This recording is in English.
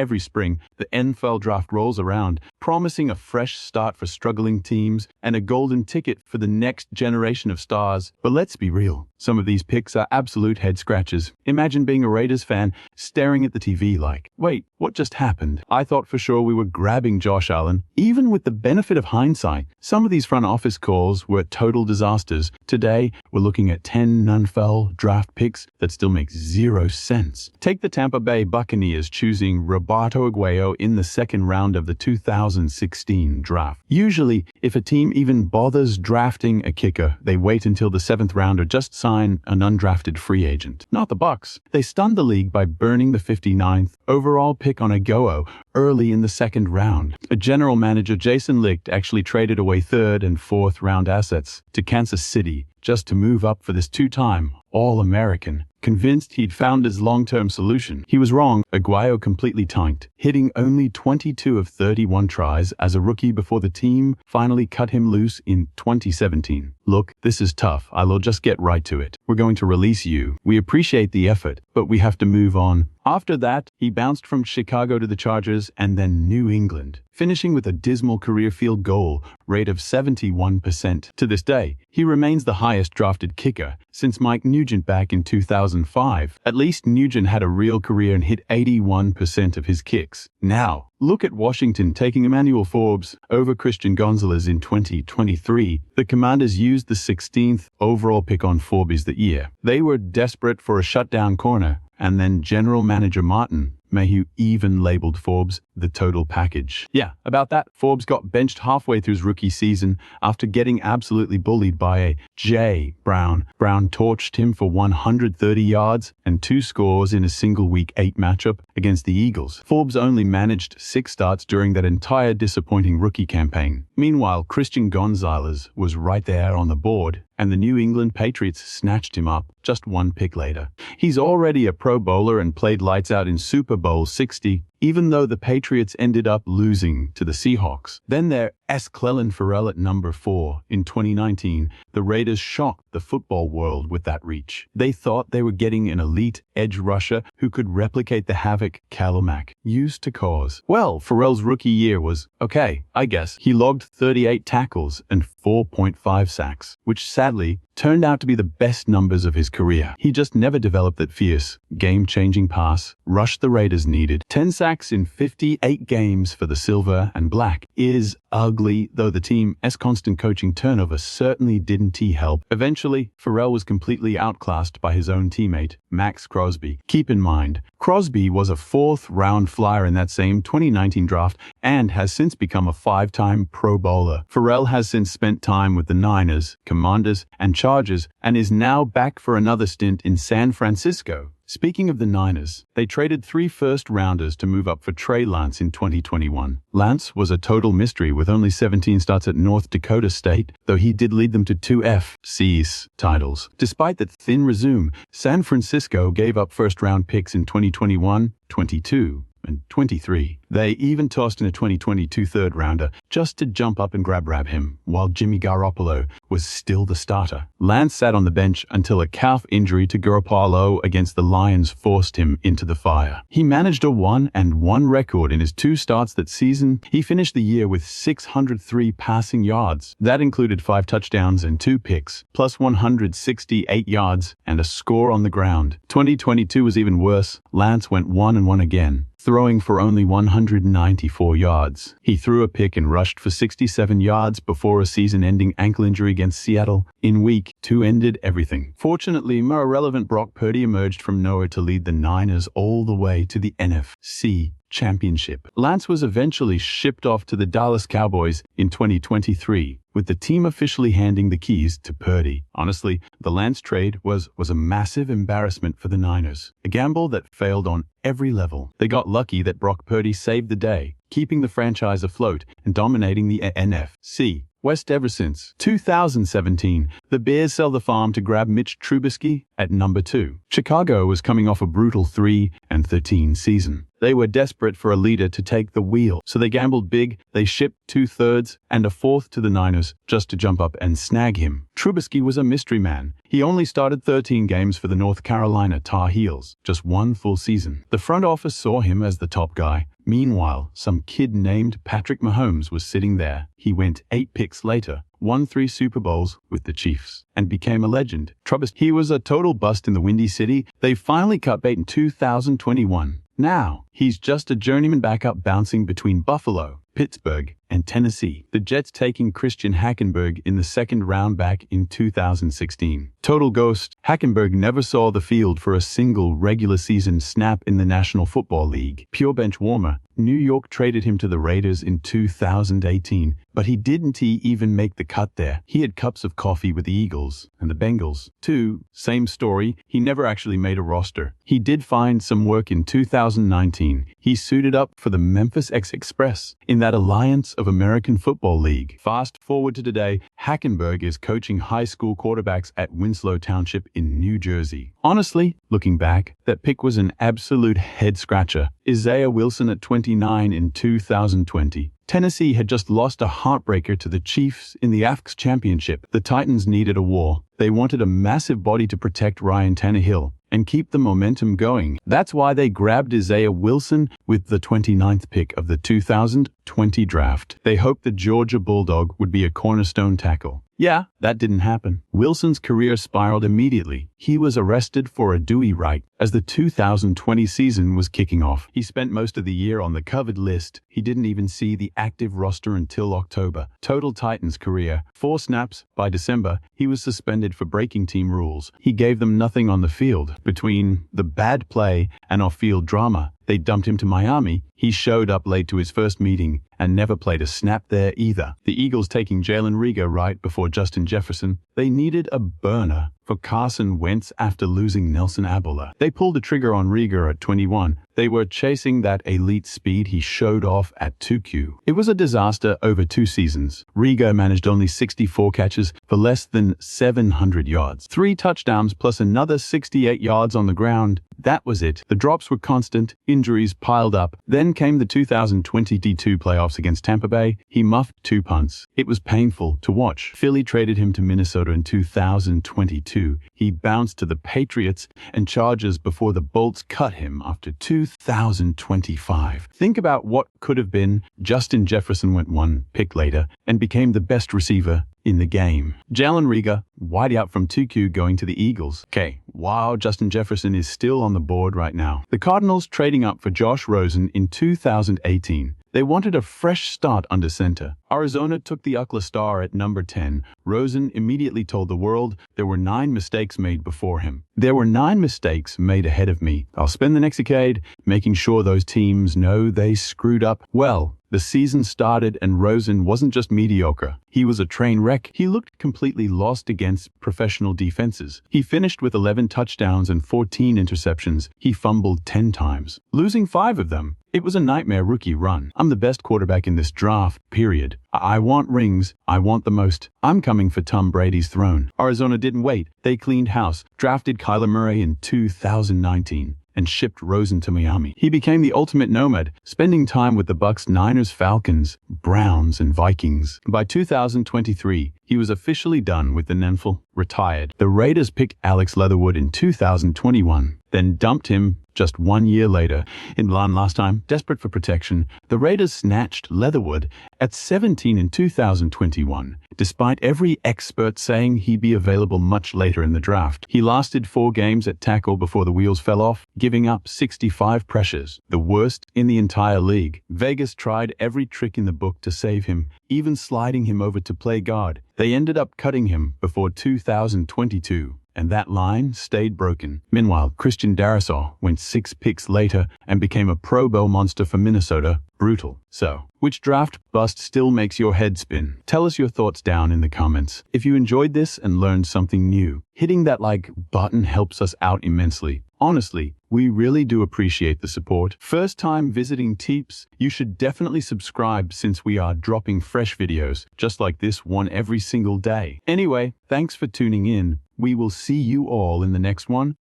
Every spring, the NFL draft rolls around, promising a fresh start for struggling teams and a golden ticket for the next generation of stars. But let's be real, some of these picks are absolute head-scratchers. Imagine being a Raiders fan staring at the TV like, wait, what just happened? I thought for sure we were grabbing Josh Allen. Even with the benefit of hindsight, some of these front office calls were total disasters. Today, we're looking at 10 NFL draft picks that still make zero sense. Take the Tampa Bay Buccaneers choosing Roberto Aguayo in the second round of the 2016 draft. Usually, if a team even bothers drafting a kicker, they wait until the 7th round or just sign an undrafted free agent. Not the Bucs. They stunned the league by burning the 59th overall pick on Aguayo early in the 2nd round. A general manager, Jason Licht, actually traded away 3rd and 4th round assets to Kansas City just to move up for this 2-time All-American. Convinced he'd found his long-term solution. He was wrong. Aguayo completely tanked, hitting only 22 of 31 tries as a rookie before the team finally cut him loose in 2017. Look, this is tough. I'll just get right to it. We're going to release you. We appreciate the effort, but we have to move on. After that, he bounced from Chicago to the Chargers and then New England, finishing with a dismal career field goal rate of 71%. To this day, he remains the highest drafted kicker since Mike Nugent back in 2005. At least Nugent had a real career and hit 81% of his kicks. Now, look at Washington taking Emmanuel Forbes over Christian Gonzalez in 2023. The Commanders used the 16th overall pick on Forbes that year. They were desperate for a shutdown corner, and then general manager Martin Mayhew even labeled Forbes the total package. Yeah, about that, Forbes got benched halfway through his rookie season after getting absolutely bullied by a J. Brown. Brown torched him for 130 yards and 2 scores in a single Week 8 matchup against the Eagles. Forbes only managed 6 starts during that entire disappointing rookie campaign. Meanwhile, Christian Gonzalez was right there on the board, and the New England Patriots snatched him up just 1 pick later. He's already a Pro Bowler and played lights out in Super Bowl 60, even though the Patriots ended up losing to the Seahawks. Then there's Clelin Ferrell at number 4. In 2019, the Raiders shocked the football world with that reach. They thought they were getting an elite edge rusher who could replicate the havoc Khalil Mack used to cause. Well, Ferrell's rookie year was okay, I guess. He logged 38 tackles and 4.5 sacks, which sadly turned out to be the best numbers of his career. He just never developed that fierce, game-changing pass rush the Raiders needed. 10 sacks in 58 games for the Silver and Black is ugly, though the team's constant coaching turnover certainly didn't help. Eventually, Ferrell was completely outclassed by his own teammate, Max Crosby. Keep in mind, Crosby was a 4th-round flyer in that same 2019 draft and has since become a 5-time Pro Bowler. Ferrell has since spent time with the Niners, Commanders, and Chargers and is now back for another stint in San Francisco. Speaking of the Niners, they traded 3 first-rounders to move up for Trey Lance in 2021. Lance was a total mystery with only 17 starts at North Dakota State, though he did lead them to 2 FCS titles. Despite that thin resume, San Francisco gave up first-round picks in 2021, 22, and 23. They even tossed in a 2022 third-rounder just to jump up and grab him, while Jimmy Garoppolo was still the starter. Lance sat on the bench until a calf injury to Garoppolo against the Lions forced him into the fire. He managed a 1-1 record in his 2 starts that season. He finished the year with 603 passing yards. That included 5 touchdowns and 2 picks, plus 168 yards and a score on the ground. 2022 was even worse. Lance went 1-1 again, throwing for only 194 yards. He threw a pick and rushed for 67 yards before a season-ending ankle injury against Seattle in Week 2 ended everything. Fortunately, more irrelevant Brock Purdy emerged from nowhere to lead the Niners all the way to the NFC Championship. Lance was eventually shipped off to the Dallas Cowboys in 2023, with the team officially handing the keys to Purdy. Honestly, the Lance trade was a massive embarrassment for the Niners, a gamble that failed on every level. They got lucky that Brock Purdy saved the day, keeping the franchise afloat and dominating the NFC West ever since. 2017, the Bears sell the farm to grab Mitch Trubisky at number 2. Chicago was coming off a brutal 3-13 season. They were desperate for a leader to take the wheel, so they gambled big. They shipped 2/3 and a fourth to the Niners just to jump up and snag him. Trubisky was a mystery man. He only started 13 games for the North Carolina Tar Heels, just one full season. The front office saw him as the top guy. Meanwhile, some kid named Patrick Mahomes was sitting there. He went 8 picks later, won 3 Super Bowls with the Chiefs, and became a legend. He was a total bust in the Windy City. They finally cut bait in 2021. Now, he's just a journeyman backup bouncing between Buffalo, Pittsburgh, and Tennessee. The Jets taking Christian Hackenberg in the second round back in 2016. Total ghost, Hackenberg never saw the field for a single regular season snap in the National Football League. Pure bench warmer. New York traded him to the Raiders in 2018, but he didn't even make the cut there. He had cups of coffee with the Eagles and the Bengals, too. Same story, he never actually made a roster. He did find some work in 2019. He suited up for the Memphis Express in that alliance of American Football League. Fast forward to today, Hackenberg is coaching high school quarterbacks at Winslow Township in New Jersey. Honestly, looking back, that pick was an absolute head-scratcher. Isaiah Wilson at 29 in 2020. Tennessee had just lost a heartbreaker to the Chiefs in the AFC Championship. The Titans needed a war. They wanted a massive body to protect Ryan Tannehill and keep the momentum going. That's why they grabbed Isaiah Wilson with the 29th pick of the 2020 draft. They hoped the Georgia Bulldog would be a cornerstone tackle. Yeah, that didn't happen. Wilson's career spiraled immediately. He was arrested for a DUI right as the 2020 season was kicking off. He spent most of the year on the covered list. He didn't even see the active roster until October. Total Titans career, 4 snaps. By December, he was suspended for breaking team rules. He gave them nothing on the field. Between the bad play and off-field drama, they dumped him to Miami. He showed up late to his first meeting and never played a snap there either. The Eagles taking Jalen Reagor right before Justin Jefferson. They needed a burner for Carson Wentz after losing Nelson Agholor. They pulled the trigger on Reagor at 21. They were chasing that elite speed he showed off at 2Q. It was a disaster over 2 seasons. Reagor managed only 64 catches for less than 700 yards. 3 touchdowns plus another 68 yards on the ground. That was it. The drops were constant. Injuries piled up. Then came the 2020 D2 playoffs against Tampa Bay. He muffed 2 punts. It was painful to watch. Philly traded him to Minnesota in 2022. He bounced to the Patriots and Chargers before the Bolts cut him after 2025. Think about what could have been. Justin Jefferson went 1 pick later and became the best receiver in the game. Jalen Reagor, wideout from 2Q going to the Eagles. Okay, wow, Justin Jefferson is still on the board right now. The Cardinals trading up for Josh Rosen in 2018. They wanted a fresh start under center. Arizona took the Oakland Star at number 10. Rosen immediately told the world there were 9 mistakes made before him. There were 9 mistakes made ahead of me. I'll spend the next decade making sure those teams know they screwed up. Well, the season started and Rosen wasn't just mediocre. He was a train wreck. He looked completely lost against professional defenses. He finished with 11 touchdowns and 14 interceptions. He fumbled 10 times, losing 5 of them. It was a nightmare rookie run. I'm the best quarterback in this draft, period. I want rings. I want the most. I'm coming for Tom Brady's throne. Arizona didn't wait. They cleaned house, drafted Kyler Murray in 2019. And shipped Rosen to Miami. He became the ultimate nomad, spending time with the Bucs, Niners, Falcons, Browns, and Vikings. By 2023, he was officially done with the NFL, retired. The Raiders picked Alex Leatherwood in 2021, then dumped him just 1 year later. In Milan last time, desperate for protection, the Raiders snatched Leatherwood at 17 in 2021, despite every expert saying he'd be available much later in the draft. He lasted 4 games at tackle before the wheels fell off, giving up 65 pressures, the worst in the entire league. Vegas tried every trick in the book to save him, even sliding him over to play guard. They ended up cutting him before 2022. And that line stayed broken. Meanwhile, Christian Darrisaw went 6 picks later and became a Pro Bowl monster for Minnesota. Brutal. So, which draft bust still makes your head spin? Tell us your thoughts down in the comments. If you enjoyed this and learned something new, hitting that like button helps us out immensely. Honestly, we really do appreciate the support. First time visiting Teeps, you should definitely subscribe since we are dropping fresh videos just like this one every single day. Anyway, thanks for tuning in. We will see you all in the next one.